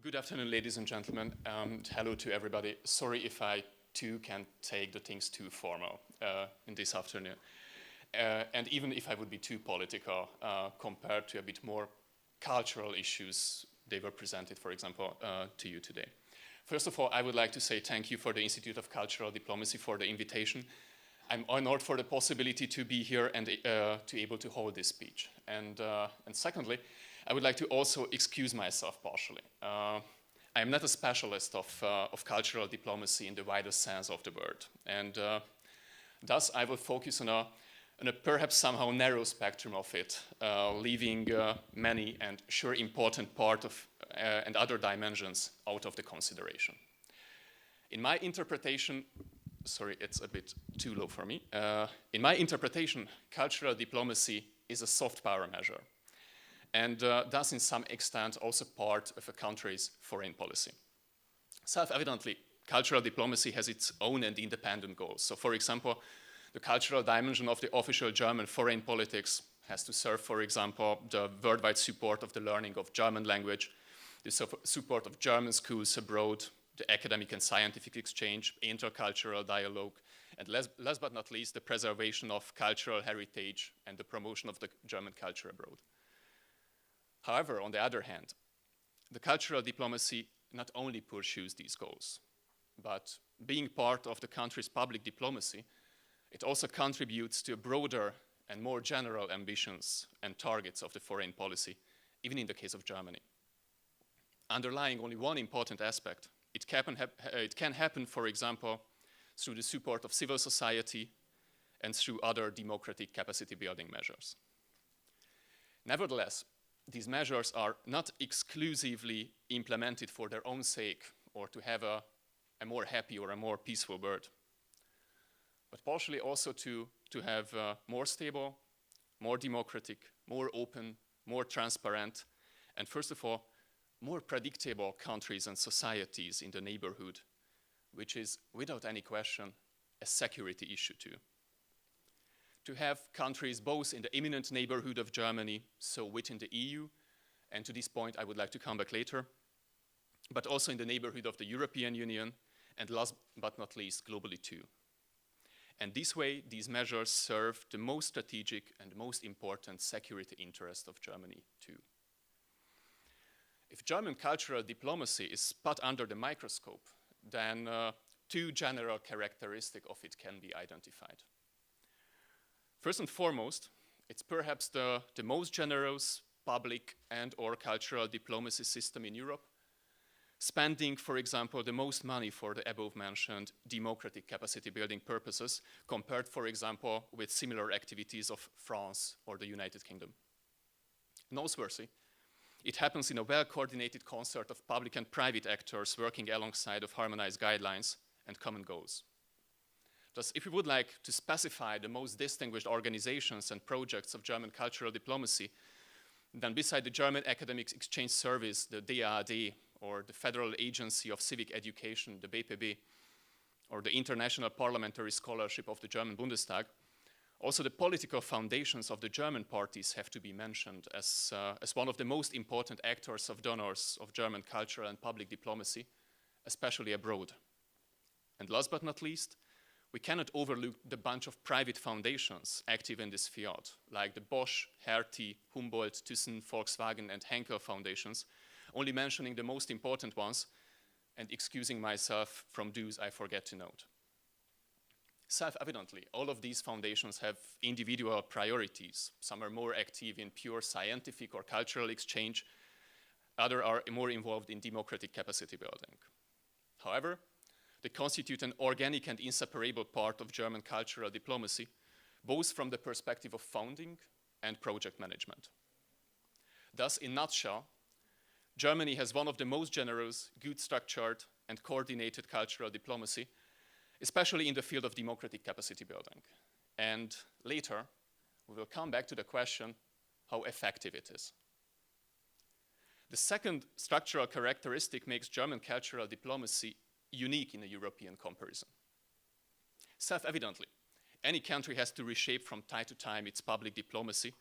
Good afternoon, ladies and gentlemen, and hello to everybody. Sorry if I too can take the things too formal in this afternoon, and even if I would be too political compared to a bit more cultural issues they were presented, for example, to you today. First of all, I would like to say thank you for the Institute of Cultural Diplomacy for the invitation. I'm honored for the possibility to be here and to able to hold this speech. And secondly, I would like to also excuse myself partially. I am not a specialist of cultural diplomacy in the widest sense of the word. And thus I will focus on a perhaps somehow narrow spectrum of it, leaving many and sure important part of and other dimensions out of the consideration. In my interpretation, sorry, it's a bit too low for me. In my interpretation, cultural diplomacy is a soft power measure, and thus in some extent also part of a country's foreign policy. Self-evidently, cultural diplomacy has its own and independent goals. So for example, the cultural dimension of the official German foreign politics has to serve, for example, the worldwide support of the learning of German language, the support of German schools abroad, the academic and scientific exchange, intercultural dialogue, and last but not least, the preservation of cultural heritage and the promotion of the German culture abroad. However, on the other hand, the cultural diplomacy not only pursues these goals, but being part of the country's public diplomacy, it also contributes to broader and more general ambitions and targets of the foreign policy, even in the case of Germany. Underlying only one important aspect, it can happen, for example, through the support of civil society and through other democratic capacity building measures. Nevertheless, these measures are not exclusively implemented for their own sake or to have a more happy or a more peaceful world, but partially also to have more stable, more democratic, more open, more transparent, and first of all, more predictable countries and societies in the neighborhood, which is, without any question, a security issue too. To have countries both in the imminent neighborhood of Germany, so within the EU, and to this point I would like to come back later, but also in the neighborhood of the European Union, and last but not least, globally too. And this way, these measures serve the most strategic and most important security interest of Germany too. If German cultural diplomacy is put under the microscope, then two general characteristics of it can be identified. First and foremost, it's perhaps the most generous public and or cultural diplomacy system in Europe, spending, for example, the most money for the above-mentioned democratic capacity building purposes compared, for example, with similar activities of France or the United Kingdom. Noteworthy, it happens in a well-coordinated concert of public and private actors working alongside of harmonized guidelines and common goals. Thus, if we would like to specify the most distinguished organizations and projects of German cultural diplomacy, then beside the German Academic Exchange Service, the DAAD, or the Federal Agency of Civic Education, the BPB, or the International Parliamentary Scholarship of the German Bundestag, also the political foundations of the German parties have to be mentioned as one of the most important actors of donors of German cultural and public diplomacy, especially abroad. And last but not least, we cannot overlook the bunch of private foundations active in this field, like the Bosch, Hertie, Humboldt, Thyssen, Volkswagen, and Henkel foundations, only mentioning the most important ones and excusing myself from those I forget to note. Self-evidently, all of these foundations have individual priorities. Some are more active in pure scientific or cultural exchange, others are more involved in democratic capacity building. However, they constitute an organic and inseparable part of German cultural diplomacy, both from the perspective of founding and project management. Thus, in a nutshell, Germany has one of the most generous, good structured, and coordinated cultural diplomacy, especially in the field of democratic capacity building. And later, we will come back to the question how effective it is. The second structural characteristic makes German cultural diplomacy unique in a European comparison. Self-evidently, any country has to reshape from time to time its public diplomacy,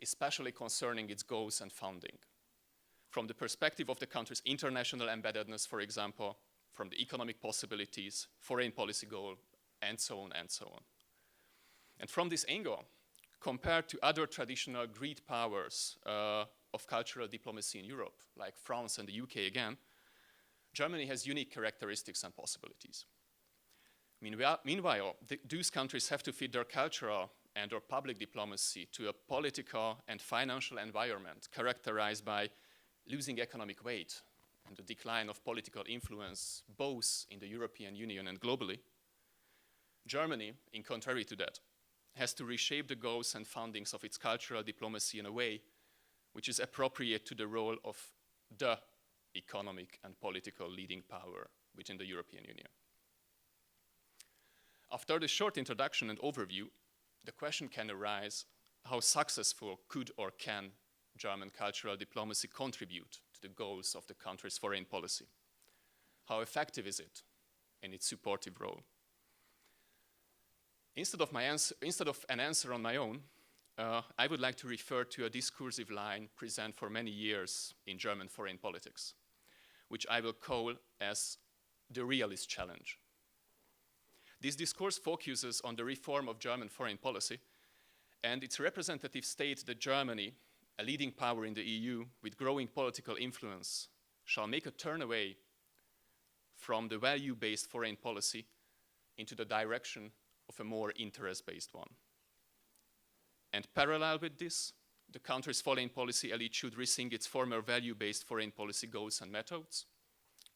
especially concerning its goals and founding. from the perspective of the country's international embeddedness, for example, from the economic possibilities, foreign policy goal, and so on and so on. And from this angle, compared to other traditional great powers of cultural diplomacy in Europe, like France and the UK again, Germany has unique characteristics and possibilities. Meanwhile, those countries have to fit their cultural and or public diplomacy to a political and financial environment characterized by losing economic weight and the decline of political influence both in the European Union and globally. Germany, in contrary to that, has to reshape the goals and foundings of its cultural diplomacy in a way which is appropriate to the role of the economic and political leading power within the European Union. After the short introduction and overview, the question can arise, how successful could or can German cultural diplomacy contribute to the goals of the country's foreign policy? How effective is it in its supportive role? Instead of an answer on my own, I would like to refer to a discursive line present for many years in German foreign politics, which I will call as the realist challenge. This discourse focuses on the reform of German foreign policy, and its representatives state that Germany, a leading power in the EU with growing political influence, shall make a turn away from the value-based foreign policy into the direction of a more interest-based one. And parallel with this, the country's foreign policy elite should rethink its former value-based foreign policy goals and methods,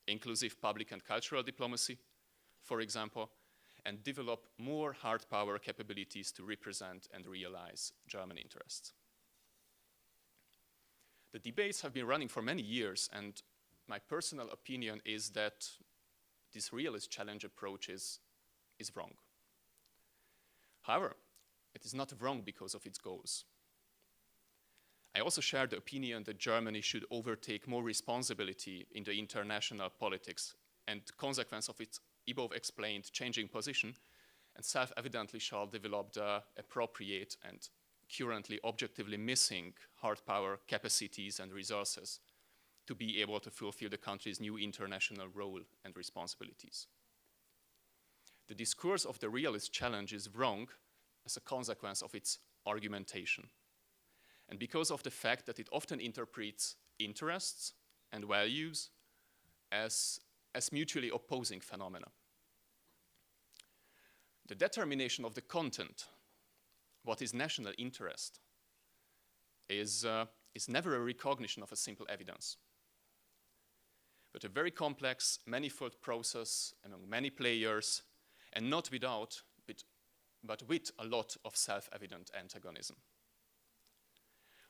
inclusive public and cultural diplomacy, for example, and develop more hard power capabilities to represent and realize German interests. The debates have been running for many years, and my personal opinion is that this realist challenge approach is wrong. However, it is not wrong because of its goals. I also share the opinion that Germany should overtake more responsibility in the international politics, and consequence of its above explained changing position, and self-evidently shall develop the appropriate and currently objectively missing hard power capacities and resources to be able to fulfill the country's new international role and responsibilities. The discourse of the realist challenge is wrong as a consequence of its argumentation, and because of the fact that it often interprets interests and values as mutually opposing phenomena. The determination of the content, what is national interest, is never a recognition of a simple evidence, but a very complex, manifold process among many players, and not without, but with a lot of self-evident antagonism.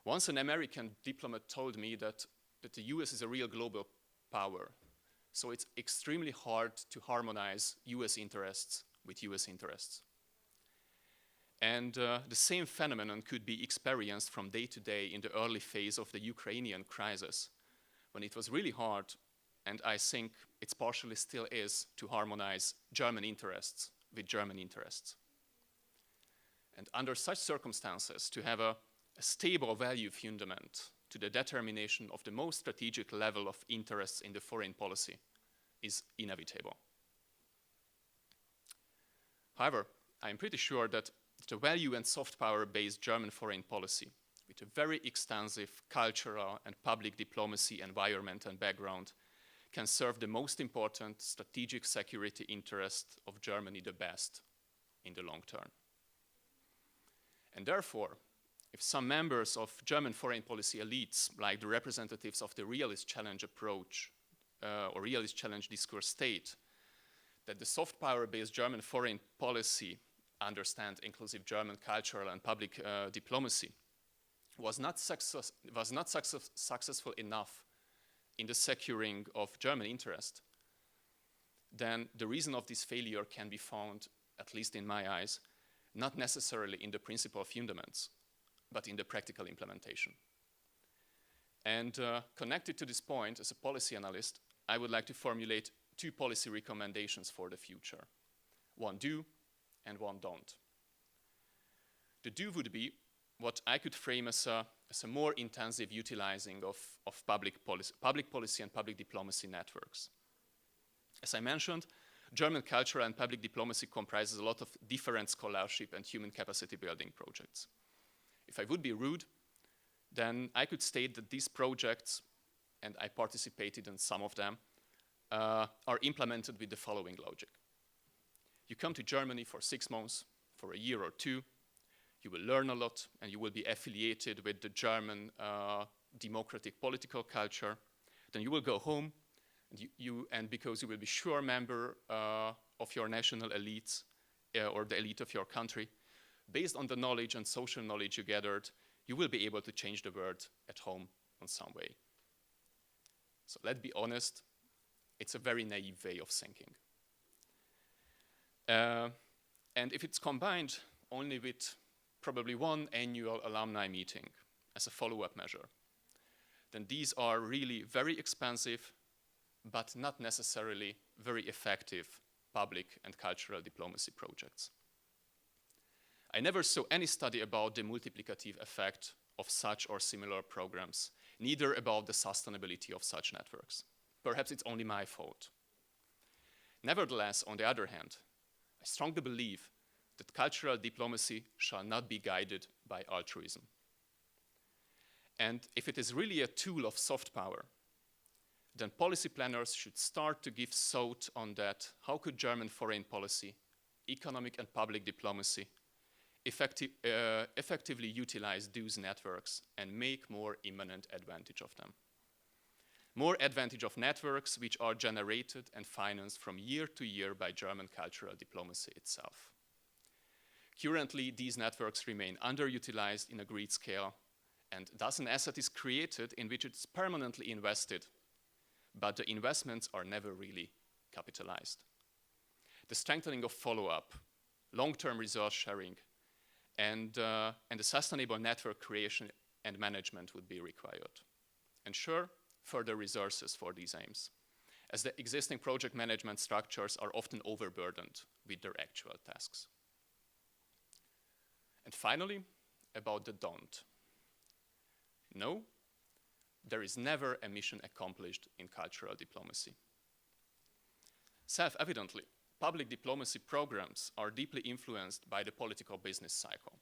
Once an American diplomat told me that the US is a real global power, so it's extremely hard to harmonize US interests with US interests. And the same phenomenon could be experienced from day to day in the early phase of the Ukrainian crisis, when it was really hard, and I think it partially still is, to harmonize German interests with German interests. And under such circumstances, to have a stable value fundament to the determination of the most strategic level of interests in the foreign policy is inevitable. However, I'm pretty sure that the value and soft power-based German foreign policy, with a very extensive cultural and public diplomacy environment and background, can serve the most important strategic security interest of Germany the best in the long term. And therefore, if some members of German foreign policy elites, like the representatives of the realist challenge approach or realist challenge discourse, state that the soft power-based German foreign policy, understand inclusive German cultural and public diplomacy, was not successful enough in the securing of German interest, then the reason of this failure can be found, at least in my eyes, not necessarily in the principle of fundaments, but in the practical implementation. And connected to this point, as a policy analyst, I would like to formulate two policy recommendations for the future. One do and one don't. The do would be what I could frame as a as a more intensive utilizing of public policy and public diplomacy networks. As I mentioned, German culture and public diplomacy comprises a lot of different scholarship and human capacity building projects. If I would be rude, then I could state that these projects, and I participated in some of them, are implemented with the following logic. You come to Germany for 6 months, for a year or 2, you will learn a lot, and you will be affiliated with the German democratic political culture. Then you will go home, and because you will be sure member of your national elites, or the elite of your country, based on the knowledge and social knowledge you gathered, you will be able to change the world at home in some way. So let's be honest, it's a very naive way of thinking. And if it's combined only with probably one annual alumni meeting as a follow-up measure, then these are really very expensive, but not necessarily very effective public and cultural diplomacy projects. I never saw any study about the multiplicative effect of such or similar programs, neither about the sustainability of such networks. Perhaps it's only my fault. Nevertheless, on the other hand, I strongly believe that cultural diplomacy shall not be guided by altruism. And if it is really a tool of soft power, then policy planners should start to give thought on that. How could German foreign policy, economic and public diplomacy effectively utilize those networks and make more imminent advantage of them? More advantage of networks which are generated and financed from year to year by German cultural diplomacy itself. Currently, these networks remain underutilized in a great scale, and thus an asset is created in which it's permanently invested, but the investments are never really capitalized. The strengthening of follow-up, long-term resource sharing, and a sustainable network creation and management would be required. And sure, further resources for these aims, as the existing project management structures are often overburdened with their actual tasks. And finally, about the don't. No, there is never a mission accomplished in cultural diplomacy. Self-evidently, public diplomacy programs are deeply influenced by the political business cycle.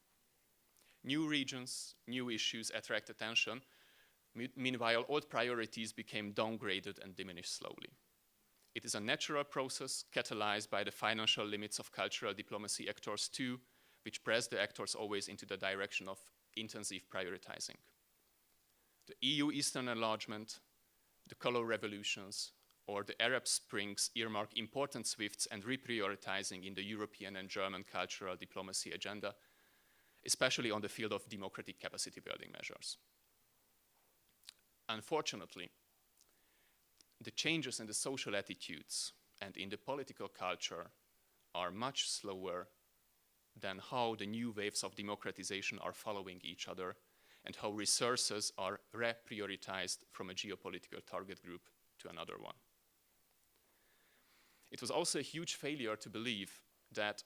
New regions, new issues attract attention. Meanwhile, old priorities became downgraded and diminished slowly. It is a natural process catalyzed by the financial limits of cultural diplomacy actors too, which press the actors always into the direction of intensive prioritizing. The EU Eastern enlargement, the color revolutions, or the Arab Springs earmark important shifts and reprioritizing in the European and German cultural diplomacy agenda, especially on the field of democratic capacity building measures. Unfortunately, the changes in the social attitudes and in the political culture are much slower than how the new waves of democratization are following each other and how resources are reprioritized from a geopolitical target group to another one. It was also a huge failure to believe that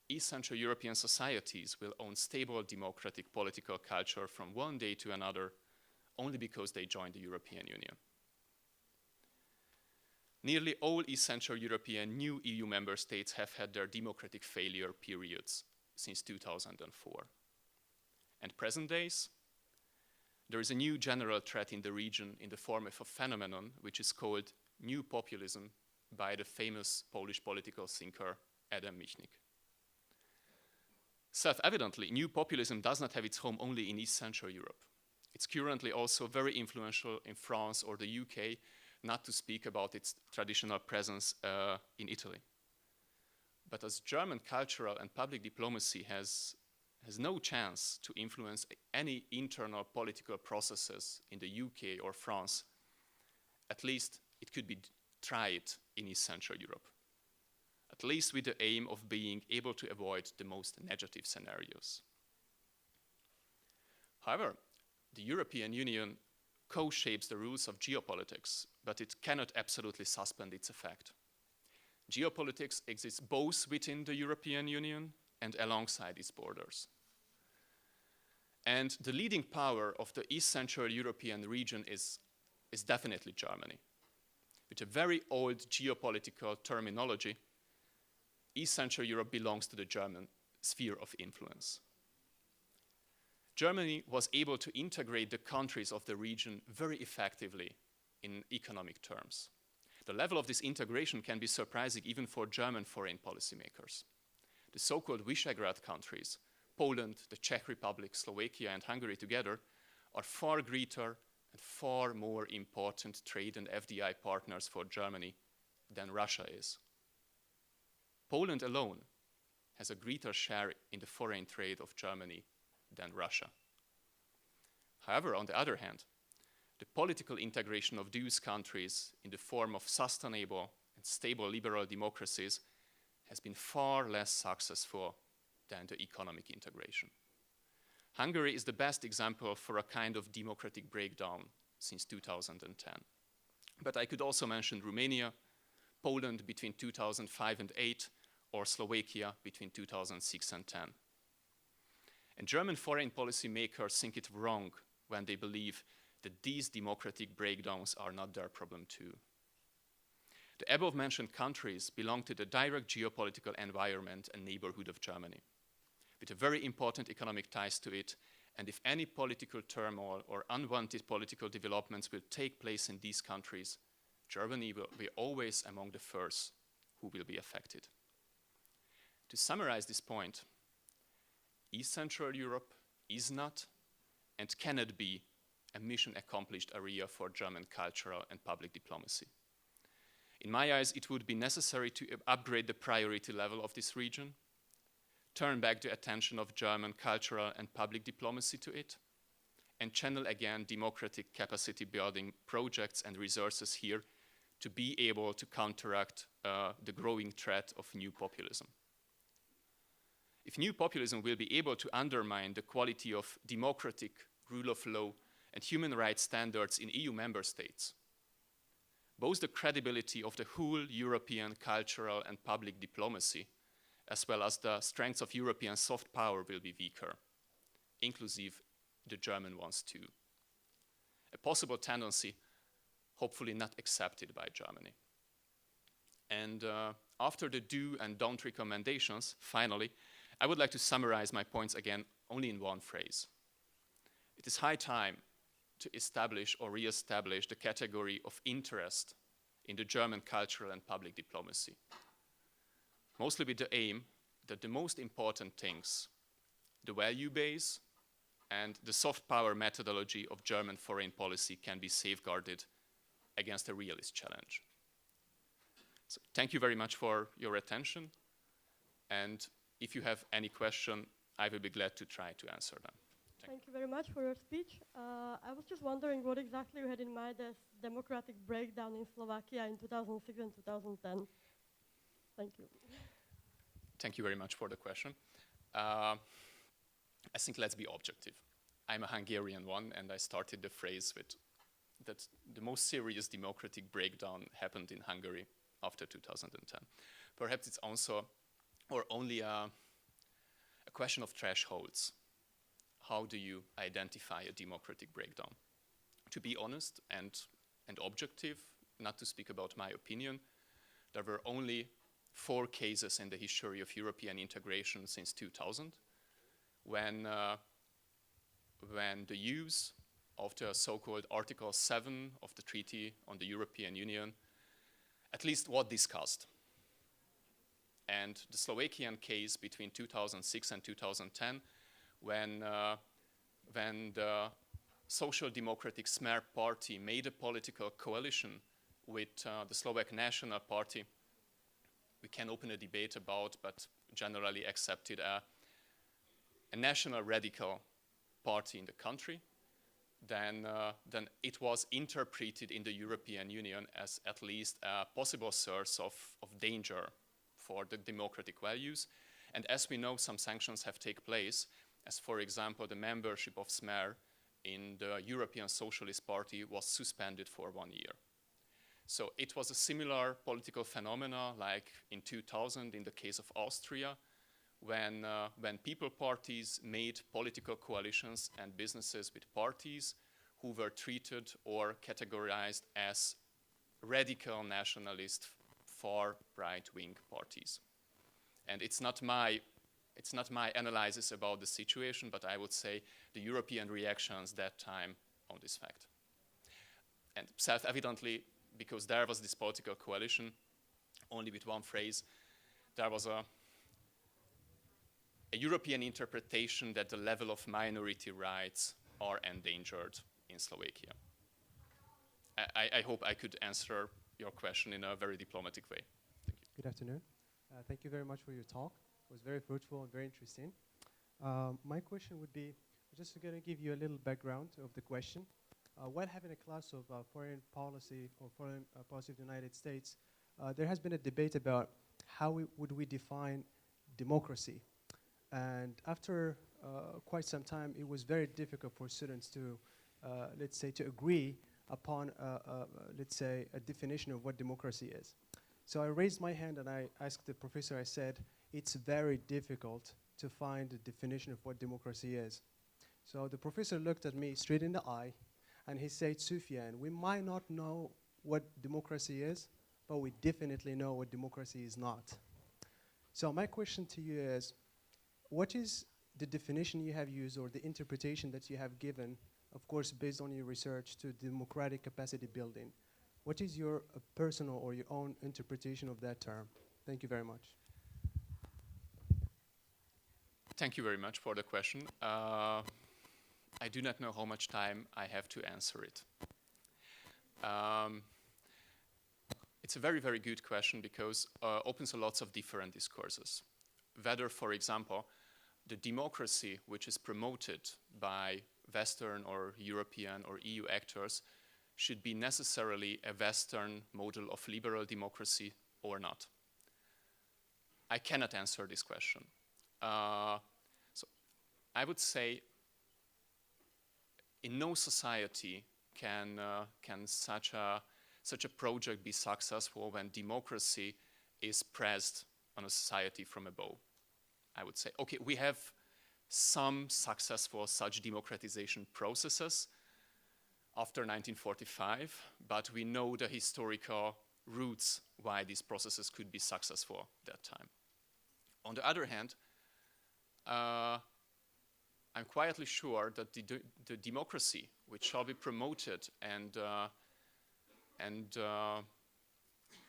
East Central European societies will own stable democratic political culture from one day to another only because they joined the European Union. Nearly all East Central European new EU member states have had their democratic failure periods since 2004. And present days, there is a new general threat in the region in the form of a phenomenon which is called new populism by the famous Polish political thinker Adam Michnik. Self-evidently, new populism does not have its home only in East Central Europe. It's currently also very influential in France or the UK, not to speak about its traditional presence in Italy. But as German cultural and public diplomacy has no chance to influence any internal political processes in the UK or France, at least it could be tried in East Central Europe, at least with the aim of being able to avoid the most negative scenarios. However, the European Union co-shapes the rules of geopolitics, but it cannot absolutely suspend its effect. Geopolitics exists both within the European Union and alongside its borders. And the leading power of the East Central European region is definitely Germany. With a very old geopolitical terminology, East Central Europe belongs to the German sphere of influence. Germany was able to integrate the countries of the region very effectively in economic terms. The level of this integration can be surprising even for German foreign policymakers. The so-called Visegrad countries, Poland, the Czech Republic, Slovakia, and Hungary together, are far greater and far more important trade and FDI partners for Germany than Russia is. Poland alone has a greater share in the foreign trade of Germany than Russia. However, on the other hand, the political integration of these countries in the form of sustainable and stable liberal democracies has been far less successful than the economic integration. Hungary is the best example for a kind of democratic breakdown since 2010. But I could also mention Romania, Poland between 2005 and 2008, or Slovakia between 2006 and 2010. And German foreign policy makers think it wrong when they believe that these democratic breakdowns are not their problem too. The above-mentioned countries belong to the direct geopolitical environment and neighborhood of Germany, with a very important economic ties to it, and if any political turmoil or unwanted political developments will take place in these countries, Germany will be always among the first who will be affected. To summarize this point, East Central Europe is not and cannot be a mission-accomplished area for German cultural and public diplomacy. In my eyes, it would be necessary to upgrade the priority level of this region, turn back the attention of German cultural and public diplomacy to it, and channel again democratic capacity building projects and resources here to be able to counteract the growing threat of new populism. If new populism will be able to undermine the quality of democratic rule of law and human rights standards in EU member states, both the credibility of the whole European cultural and public diplomacy, as well as the strengths of European soft power will be weaker, inclusive the German ones too. A possible tendency, hopefully not accepted by Germany. And after the do and don't recommendations, finally, I would like to summarize my points again only in one phrase. It is high time to establish or re-establish the category of interest in the German cultural and public diplomacy, mostly with the aim that the most important things, the value base and the soft power methodology of German foreign policy, can be safeguarded against a realist challenge. So thank you very much for your attention, and if you have any question, I will be glad to try to answer them. Thank you very much for your speech. I was just wondering what exactly you had in mind as democratic breakdown in Slovakia in 2006 and 2010. Thank you. Thank you very much for the question. I think let's be objective. I'm a Hungarian one, and I started the phrase with that the most serious democratic breakdown happened in Hungary after 2010. Perhaps it's also or only a question of thresholds. How do you identify a democratic breakdown? To be honest and objective, not to speak about my opinion, there were only 4 cases in the history of European integration since 2000 when the use of the so-called Article 7 of the Treaty on the European Union at least was discussed. And the Slovakian case between 2006 and 2010, when the Social Democratic Smer Party made a political coalition with the Slovak National Party, we can open a debate about, but generally accepted a national radical party in the country, then it was interpreted in the European Union as at least a possible source of danger for the democratic values. And as we know, some sanctions have taken place, as for example, the membership of Smer in the European Socialist Party was suspended for 1 year. So it was a similar political phenomena like in 2000 in the case of Austria, when people parties made political coalitions and businesses with parties who were treated or categorized as radical nationalist far right-wing parties. And it's not my analysis about the situation, but I would say the European reactions that time on this fact. And self-evidently, because there was this political coalition, only with one phrase, there was a European interpretation that the level of minority rights are endangered in Slovakia. I hope I could answer your question in a very diplomatic way. Thank you. Good afternoon. Thank you very much for your talk. It was very fruitful and very interesting. My question would be, just going to give you a little background of the question. While having a class of foreign policy or foreign policy of the United States, there has been a debate about how would we define democracy. And after quite some time, it was very difficult for students to, let's say, to agree upon, let's say, a definition of what democracy is. So I raised my hand and I asked the professor, I said, it's very difficult to find a definition of what democracy is. So the professor looked at me straight in the eye and he said, Sufyan, we might not know what democracy is, but we definitely know what democracy is not. So my question to you is, what is the definition you have used or the interpretation that you have given, of course, based on your research, to democratic capacity building? What is your personal or your own interpretation of that term? Thank you very much. Thank you very much for the question. I do not know how much time I have to answer it. It's a very, very good question because opens a lots of different discourses. Whether, for example, the democracy which is promoted by Western or European or EU actors should be necessarily a Western model of liberal democracy or not. I cannot answer this question. So I would say in no society can such a project be successful when democracy is pressed on a society from above. I would say, okay, we have some successful such democratization processes after 1945, but we know the historical roots why these processes could be successful at that time. On the other hand, I'm quietly sure that the democracy which shall be promoted and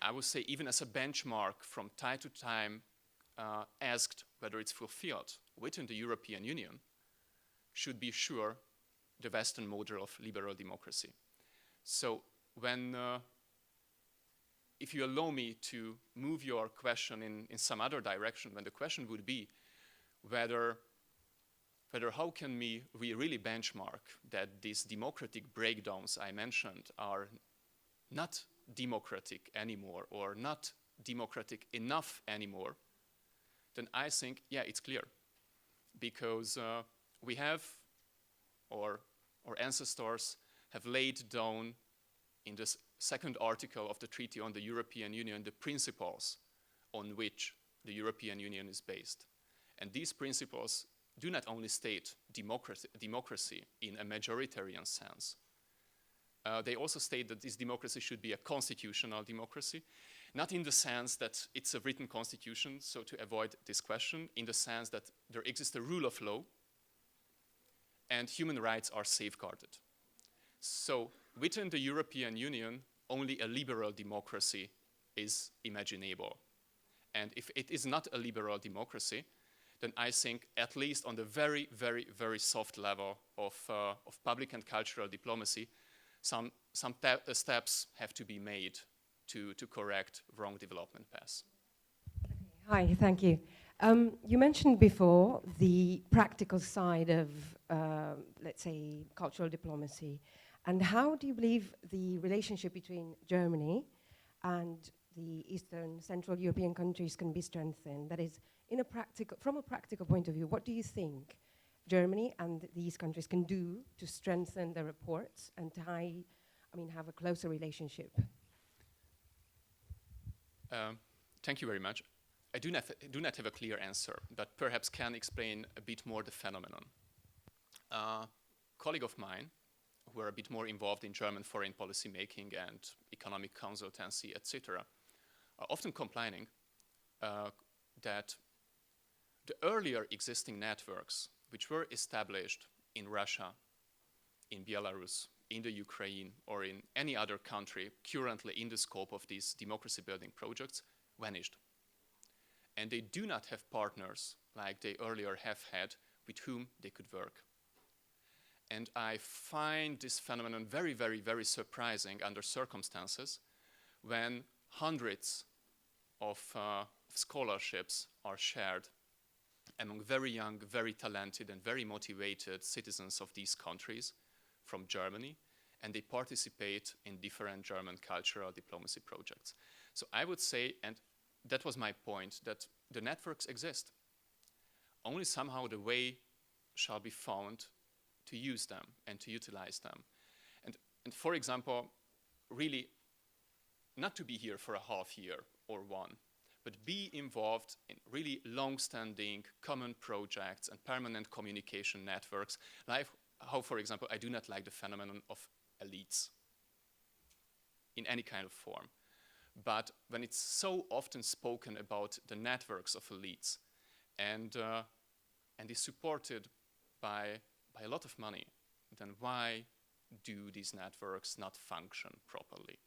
I would say even as a benchmark from time to time asked whether it's fulfilled within the European Union should be sure the Western model of liberal democracy. So when, if you allow me to move your question in some other direction, when the question would be whether how can we really benchmark that these democratic breakdowns I mentioned are not democratic anymore or not democratic enough anymore, then I think, yeah, it's clear. Because we have, or our ancestors have laid down in the second article of the Treaty on the European Union the principles on which the European Union is based. And these principles do not only state democracy in a majoritarian sense. They also state that this democracy should be a constitutional democracy, not in the sense that it's a written constitution, so to avoid this question, in the sense that there exists a rule of law and human rights are safeguarded. So within the European Union, only a liberal democracy is imaginable. And if it is not a liberal democracy, then I think at least on the very, very, very soft level of public and cultural diplomacy, some steps have to be made to correct wrong development paths. Hi, thank you. You mentioned before the practical side of, let's say, cultural diplomacy. And how do you believe the relationship between Germany and the Eastern Central European countries can be strengthened? That is, from a practical point of view, what do you think Germany and these countries can do to strengthen their reports and to have a closer relationship? Thank you very much. I do not have a clear answer, but perhaps can explain a bit more the phenomenon. A colleague of mine, who are a bit more involved in German foreign policy making and economic consultancy, etc., are often complaining that the earlier existing networks, which were established in Russia, in Belarus, in the Ukraine, or in any other country currently in the scope of these democracy building projects, vanished. And they do not have partners like they earlier have had with whom they could work. And I find this phenomenon very, very, very surprising under circumstances when hundreds of scholarships are shared among very young, very talented, and very motivated citizens of these countries from Germany, and they participate in different German cultural diplomacy projects. So I would say, and that was my point, that the networks exist. Only somehow the way shall be found to use them and to utilize them. And for example, really not to be here for a half year or one, but be involved in really long-standing common projects and permanent communication networks, like how, for example, I do not like the phenomenon of elites in any kind of form. But when it's so often spoken about the networks of elites and is supported by a lot of money, then why do these networks not function properly?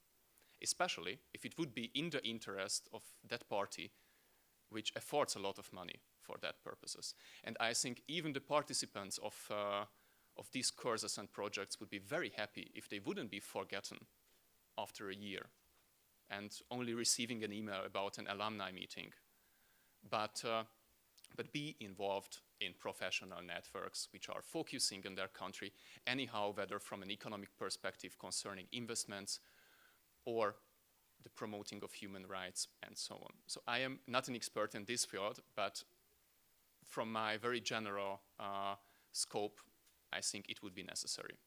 Especially if it would be in the interest of that party which affords a lot of money for that purposes. And I think even the participants of these courses and projects would be very happy if they wouldn't be forgotten after a year and only receiving an email about an alumni meeting, but be involved in professional networks which are focusing on their country anyhow, whether from an economic perspective concerning investments or the promoting of human rights and so on. So I am not an expert in this field, but from my very general scope, I think it would be necessary.